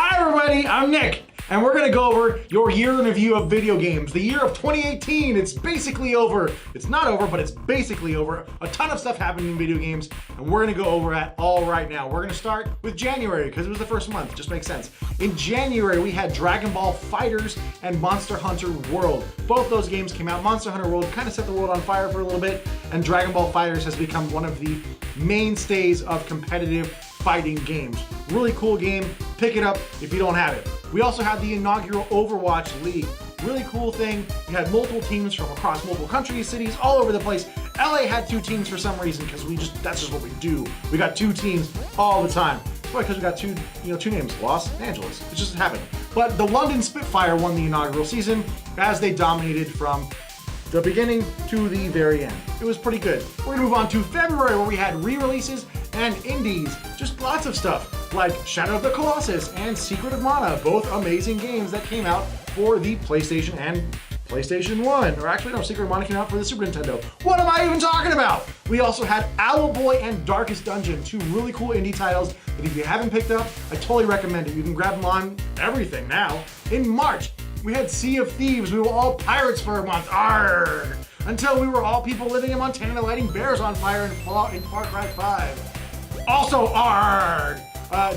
Hi everybody, I'm Nick, and we're gonna go over your year in review of video games. The year of 2018, it's basically over. It's not over, but it's basically over. A ton of stuff happened in video games, and we're gonna go over it all right now. We're gonna start with January, because it was the first month, just makes sense. In January, we had Dragon Ball FighterZ and Monster Hunter World. Both those games came out. Monster Hunter World kind of set the world on fire for a little bit, and Dragon Ball FighterZ has become one of the mainstays of competitive fighting games. Really cool game. Pick it up if you don't have it. We also had the inaugural Overwatch League. Really cool thing. You had multiple teams from across multiple countries, cities, all over the place. LA had 2 teams for some reason because that's just what we do. We got 2 teams all the time. Why? Because we got two names, Los Angeles. It just happened. But the London Spitfire won the inaugural season as they dominated from the beginning to the very end. It was pretty good. We're gonna move on to February where we had re-releases and indies. Just lots of stuff like Shadow of the Colossus and Secret of Mana, both amazing games that came out for the PlayStation and PlayStation 1. Or actually no, Secret of Mana came out for the Super Nintendo. What am I even talking about? We also had Owlboy and Darkest Dungeon, 2 really cool indie titles that if you haven't picked up, I totally recommend it. You can grab them on everything now. In March, we had Sea of Thieves. We were all pirates for a month. Arrgh! Until we were all people living in Montana lighting bears on fire in Far Cry 5. Also, arrgh!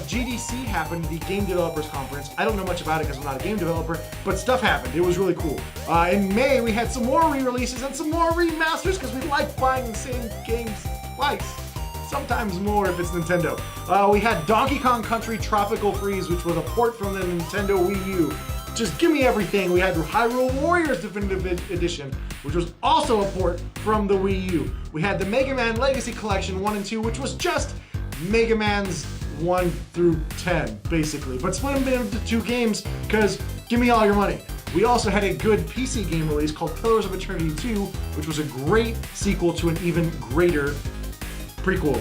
GDC happened, the Game Developers Conference. I don't know much about it because I'm not a game developer, but stuff happened. It was really cool. In May, we had some more re-releases and some more remasters because we like buying the same games twice. Sometimes more if it's Nintendo. We had Donkey Kong Country Tropical Freeze, which was a port from the Nintendo Wii U. Just give me everything. We had Hyrule Warriors Definitive Edition, which was also a port from the Wii U. We had the Mega Man Legacy Collection 1 and 2, which was just Mega Man's 1 through 10, basically. But split them into 2 games, because give me all your money. We also had a good PC game release called Pillars of Eternity 2, which was a great sequel to an even greater prequel.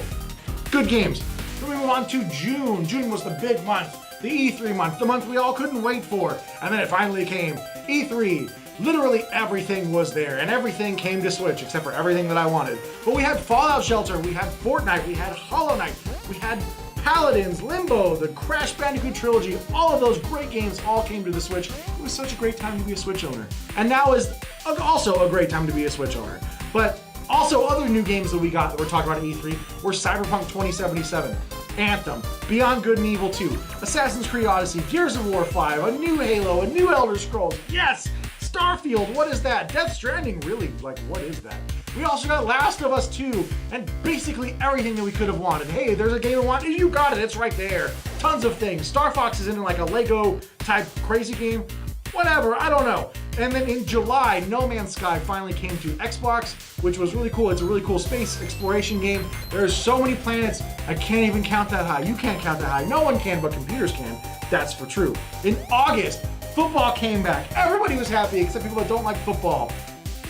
Good games. Then we move on to June. June was the big month. The E3 month, the month we all couldn't wait for. And then it finally came. E3. Literally everything was there, and everything came to Switch, except for everything that I wanted. But we had Fallout Shelter, we had Fortnite, we had Hollow Knight, we had Paladins, Limbo, the Crash Bandicoot trilogy, all of those great games all came to the Switch. It was such a great time to be a Switch owner. And now is also a great time to be a Switch owner. But also other new games that we got that we're talking about at E3 were Cyberpunk 2077, Anthem, Beyond Good and Evil 2, Assassin's Creed Odyssey, Gears of War 5, a new Halo, a new Elder Scrolls, yes! Starfield, what is that? Death Stranding, really, like what is that? We also got Last of Us 2, and basically everything that we could have wanted. Hey, there's a game I want, you got it, it's right there. Tons of things. Star Fox is in like a Lego type crazy game. Whatever, I don't know. And then in July, No Man's Sky finally came to Xbox, which was really cool. It's a really cool space exploration game. There's so many planets, I can't even count that high. You can't count that high. No one can, but computers can. That's for true. In August, football came back. Everybody was happy except people that don't like football.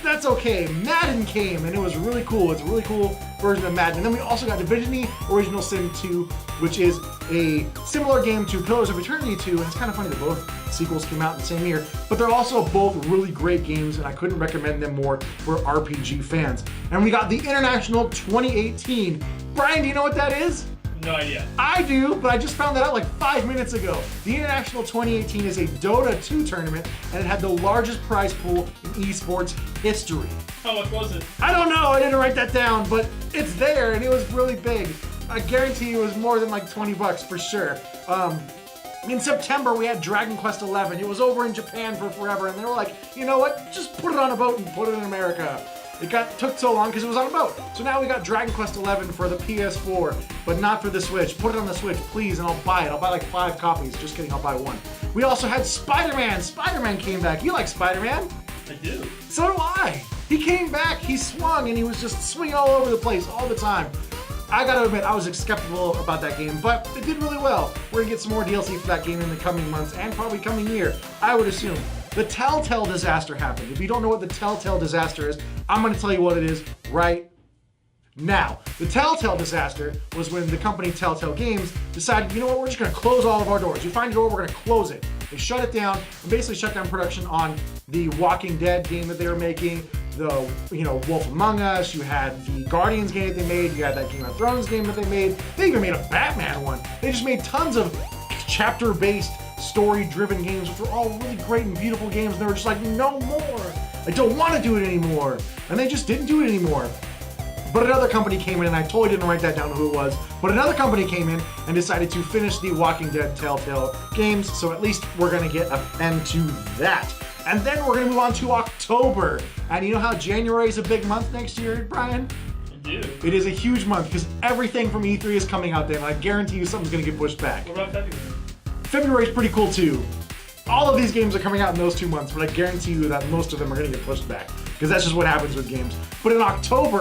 That's okay. Madden came and it was really cool. It's a really cool version of Madden. And then we also got Divinity Original Sin 2, which is a similar game to Pillars of Eternity 2. And it's kind of funny that both sequels came out in the same year, but they're also both really great games and I couldn't recommend them more for RPG fans. And we got the International 2018. Brian, do you know what that is? No idea. I do, but I just found that out like 5 minutes ago. The International 2018 is a Dota 2 tournament, and it had the largest prize pool in esports history. How much was it? I don't know, I didn't write that down, but it's there, and it was really big. I guarantee it was more than like 20 bucks for sure. In September, we had Dragon Quest XI. It was over in Japan for forever, and they were like, you know what, just put it on a boat and put it in America. It took so long because it was on a boat. So now we got Dragon Quest XI for the PS4, but not for the Switch. Put it on the Switch, please, and I'll buy it. I'll buy like 5 copies. Just kidding, I'll buy 1. We also had Spider-Man. Spider-Man came back. You like Spider-Man? I do. So do I. He came back, he swung, and he was just swinging all over the place all the time. I gotta admit, I was skeptical about that game, but it did really well. We're gonna get some more DLC for that game in the coming months and probably coming year, I would assume. The Telltale disaster happened. If you don't know what the Telltale disaster is, I'm gonna tell you what it is right now. The Telltale disaster was when the company Telltale Games decided, you know what, we're just gonna close all of our doors. You find a door, we're gonna close it. They shut it down and basically shut down production on the Walking Dead game that they were making, the Wolf Among Us, you had the Guardians game that they made, you had that Game of Thrones game that they made, they even made a Batman one. They just made tons of chapter-based story-driven games, which were all really great and beautiful games, and they were just like, no more. I don't want to do it anymore. And they just didn't do it anymore. But another company came in, and I totally didn't write that down who it was, but another company came in and decided to finish the Walking Dead Telltale games, so at least we're gonna get an end to that. And then we're gonna move on to October. And you know how January is a big month next year, Brian? I do. It is a huge month because everything from E3 is coming out then, and I guarantee you something's gonna get pushed back. What about February? February is pretty cool too. All of these games are coming out in those 2 months, but I guarantee you that most of them are gonna get pushed back because that's just what happens with games. But in October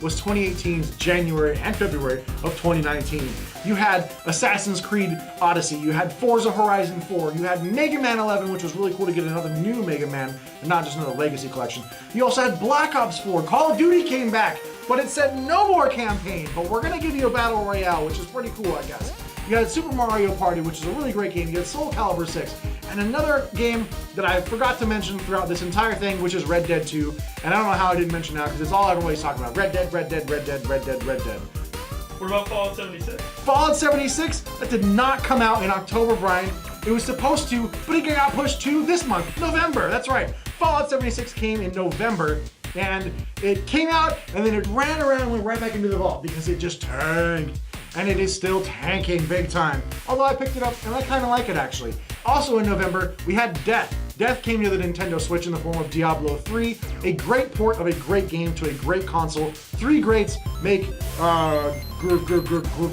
was 2018's January and February of 2019. You had Assassin's Creed Odyssey, you had Forza Horizon 4, you had Mega Man 11, which was really cool to get another new Mega Man and not just another Legacy collection. You also had Black Ops 4, Call of Duty came back, but it said no more campaign, but we're gonna give you a Battle Royale, which is pretty cool, I guess. You had Super Mario Party, which is a really great game. You had Soul Calibur 6, and another game that I forgot to mention throughout this entire thing, which is Red Dead 2. And I don't know how I didn't mention that because it's all everybody's talking about. Red Dead, Red Dead, Red Dead, Red Dead, Red Dead. What about Fallout 76? Fallout 76, that did not come out in October, Brian. It was supposed to, but it got pushed to this month, November. That's right. Fallout 76 came in November, and it came out, and then it ran around and went right back into the vault because it just tanked. And it is still tanking big time. Although I picked it up and I kind of like it actually. Also in November, we had Death. Death came to the Nintendo Switch in the form of Diablo 3, a great port of a great game to a great console. Three greats make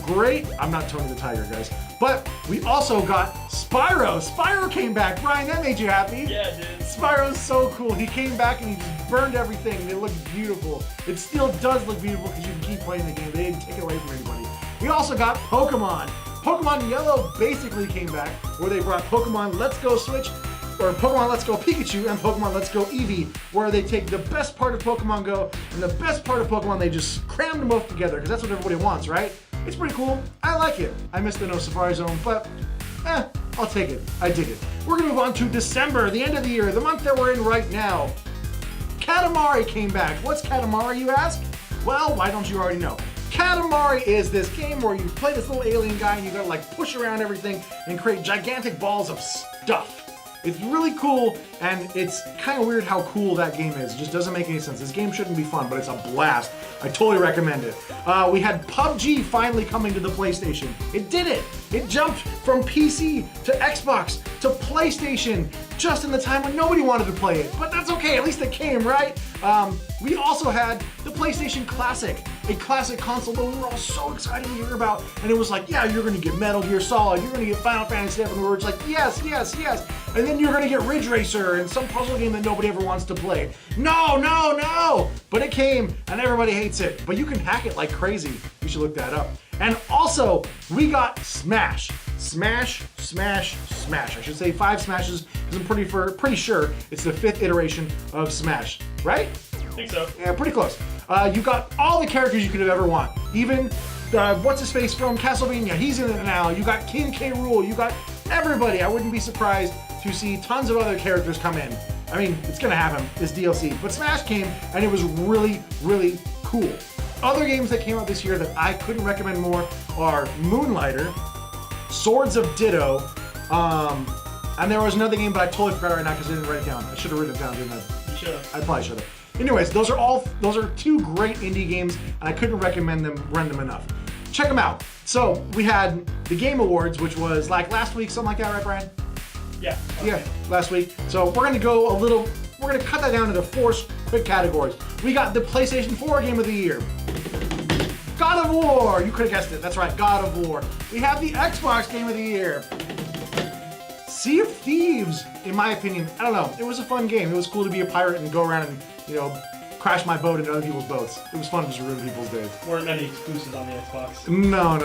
great. I'm not Tony the Tiger, guys. But we also got Spyro. Spyro came back. Brian, that made you happy? Yeah, it did. Spyro's so cool. He came back and he just burned everything and it looked beautiful. It still does look beautiful because you can keep playing the game. They didn't take it away from anybody. We also got Pokemon. Pokemon Yellow basically came back where they brought Pokemon Let's Go Switch, or Pokemon Let's Go Pikachu and Pokemon Let's Go Eevee, where they take the best part of Pokemon Go and the best part of Pokemon, they just cram them both together because that's what everybody wants, right? It's pretty cool. I like it. I miss the No Safari Zone, but I'll take it. I dig it. We're gonna move on to December, the end of the year, the month that we're in right now. Katamari came back. What's Katamari, you ask? Well, why don't you already know? Katamari is this game where you play this little alien guy and you gotta like push around everything and create gigantic balls of stuff. It's really cool, and it's kind of weird how cool that game is. It just doesn't make any sense. This game shouldn't be fun, but it's a blast. I totally recommend it. We had PUBG finally coming to the PlayStation. It did it. It jumped from PC to Xbox to PlayStation just in the time when nobody wanted to play it. But that's okay, at least it came, right? We also had the PlayStation Classic, a classic console that we were all so excited to hear about. And it was like, yeah, you're gonna get Metal Gear Solid, you're gonna get Final Fantasy VII, and we were just like, yes, yes, yes. And then you're gonna get Ridge Racer and some puzzle game that nobody ever wants to play. No, no, no! But it came, and everybody hates it. But you can hack it like crazy. You should look that up. And also, we got Smash. Smash, Smash, Smash. I should say 5 smashes, because I'm pretty sure it's the 5th iteration of Smash, right? I think so. Yeah, pretty close. You got all the characters you could have ever want. Even, what's his face from Castlevania, he's in it now. You got King K. Rool, you got everybody. I wouldn't be surprised to see tons of other characters come in. I mean, it's gonna happen, this DLC. But Smash came, and it was really, really cool. Other games that came out this year that I couldn't recommend more are Moonlighter, Swords of Ditto, and there was another game, but I totally forgot it right now because I didn't write it down. I should have written it down, didn't I? You should have. I probably should have. Anyways, those are 2 great indie games, and I couldn't recommend them enough. Check them out. So we had the Game Awards, which was like last week, something like that, right, Brian? Yeah. Yeah, last week. So we're gonna cut that down into 4 quick categories. We got the PlayStation 4 Game of the Year. God of War, you could have guessed it, that's right, God of War. We have the Xbox Game of the Year. Sea of Thieves, in my opinion, I don't know, it was a fun game. It was cool to be a pirate and go around and, crash my boat into other people's boats. It was fun to just ruin people's days. Weren't many exclusives on the Xbox. No.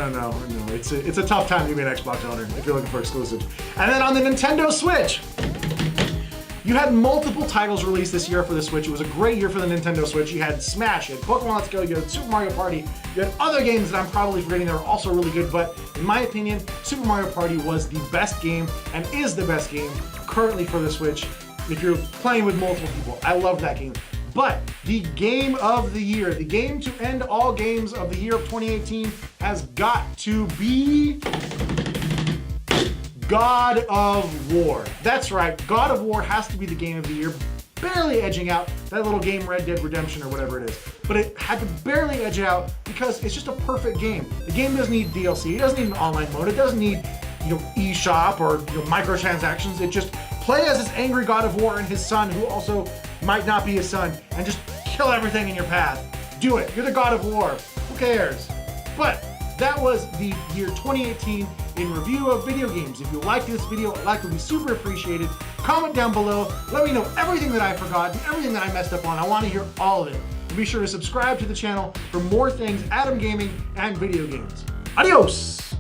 It's a tough time to be an Xbox owner if you're looking for exclusives. And then on the Nintendo Switch, you had multiple titles released this year for the Switch. It was a great year for the Nintendo Switch. You had Smash, you had Pokemon Let's Go, you had Super Mario Party, you had other games that I'm probably forgetting that are also really good, but in my opinion, Super Mario Party was the best game and is the best game currently for the Switch if you're playing with multiple people. I love that game. But the game of the year, the game to end all games of the year of 2018 has got to be God of War. That's right, God of War has to be the game of the year, barely edging out that little game Red Dead Redemption or whatever it is. But it had to barely edge it out because it's just a perfect game. The game doesn't need DLC, it doesn't need an online mode, it doesn't need eShop or microtransactions. It just play as this angry God of War and his son, who also might not be his son, and just kill everything in your path. Do it. You're the God of War. Who cares? But that was the year 2018 in review of video games. If you liked this video, a like would be super appreciated. Comment down below. Let me know everything that I forgot and everything that I messed up on. I want to hear all of it. And be sure to subscribe to the channel for more things Adam Gaming and video games. Adios!